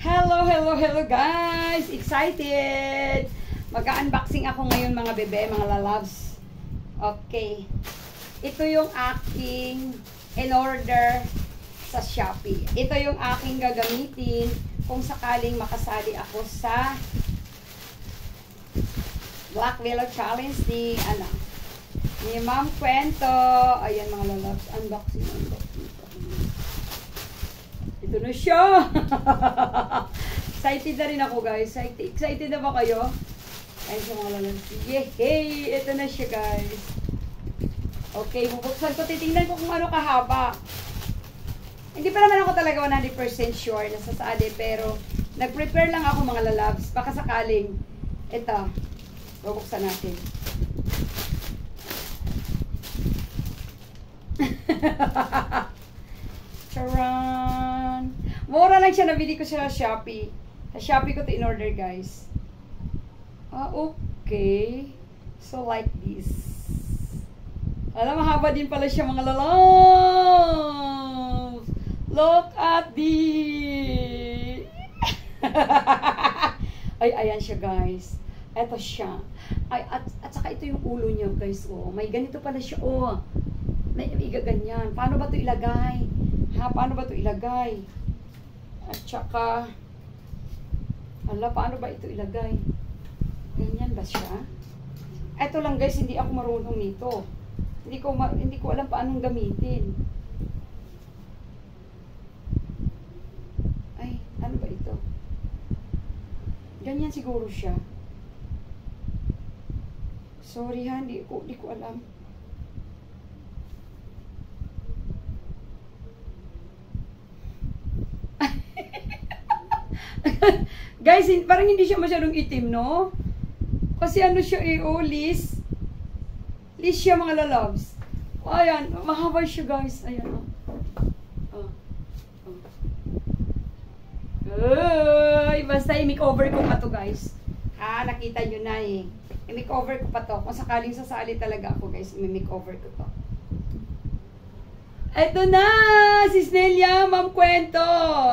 Hello, hello, hello guys! Excited! Mag-unboxing ako ngayon mga bebe, mga lalabs. Okay. Ito yung aking in-order sa Shopee. Ito yung aking gagamitin kung sakaling makasali ako sa Black Willow Challenge ni Ma'am Kwento. Ayan mga lalabs, unboxing. Ito na siya! Excited na rin ako guys. Excited na ba kayo? Ayun sa mga lalabs. Yehey! Ito na siya guys. Okay, bubuksan ko. Titingnan ko kung ano kahaba. Hindi pa naman ako talaga 100% sure na sasali. Pero nag-prepare lang ako mga lalabs. Baka sakaling ito. Bubuksan natin. Charan! Mura lang siya, nabili ko siya sa Shopee. Sa Shopee ko to in-order, guys. Okay. So, like this. Alam, mahaba din pala siya, mga lalabs. Look at this. Ay, ayan siya, guys. Ito siya. Ay, at saka ito yung ulo niya, guys. Oh, may ganito pala siya, oh. May ganyan. Paano ba ito ilagay? Paano ba ito ilagay? At saka, paano ba ito ilagay? Ganyan ba siya? Ito lang guys, hindi ako marunong nito. Hindi ko alam paanong gamitin. Ay, ano ba ito? Ganyan siguro siya. Sorry ha, hindi ko alam. Guys, parang hindi siya masyadong itim, no? Kasi ano siya list. List siya mga lalabs. Ayan, mahaba siya guys. Ayan, Ay, basta i-makeover ko pa to guys. Nakita nyo na eh. I-makeover ko pa to. Kung sakaling sasali talaga ako guys, i-makeover ko to. Ito na! Si Snelia, Ma'am Kwento!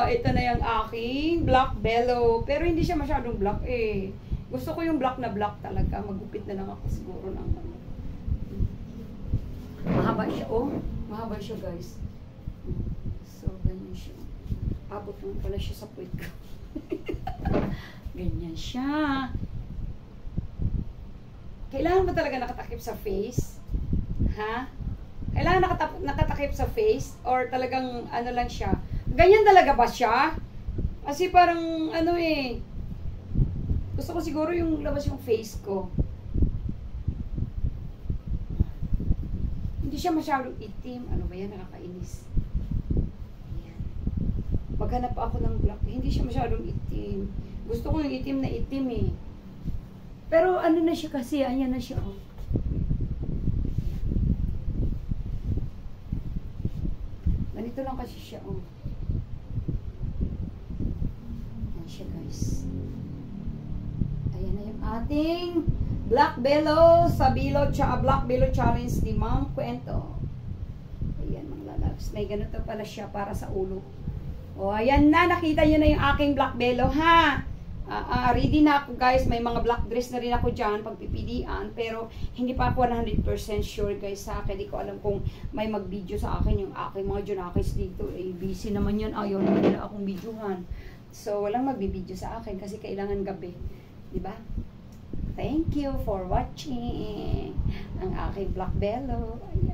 Ito na yung aking black bellow. Pero hindi siya masyadong black eh. Gusto ko yung black na black talaga. Magupit na lang ako siguro ng ano. Mahaba siya, oh. Mahaba siya, guys. So, ganyan siya. Abot naman pala siya sa puwit ko. Ganyan siya. Kailangan ba talaga nakatakip sa face? Ha? Kailangan nakatakip sa face or talagang ano lang siya. Ganyan talaga ba siya? Kasi parang ano eh. Gusto ko siguro yung labas yung face ko. Hindi siya masyadong itim. Ano ba yan? Nakakainis. Ayan. Maghanap ako ng black. Hindi siya masyadong itim. Gusto ko yung itim na itim eh. Pero ano na siya kasi. Ayan na siya oh. Ganito lang kasi siya, oh. Ayan siya, guys. Ayan na yung ating Black Bellow sa Black Bellow Challenge ni Ma'am Kwento. Ayan, mga lalabs. May ganito pala siya para sa ulo. O, ayan na. Nakita nyo na yung aking Black Bellow, ha? Ready na ako guys, may mga black dress na rin ako dyan pagpipilian, pero hindi pa ako 100% sure guys sa akin. Hindi ko alam kung may mag-video sa akin yung aking mga junakis dito. Busy naman yan, ayaw naman nila akong videohan. So walang magbibideo sa akin kasi kailangan gabi, diba? Thank you for watching ang aking Black Bellow. Ayan.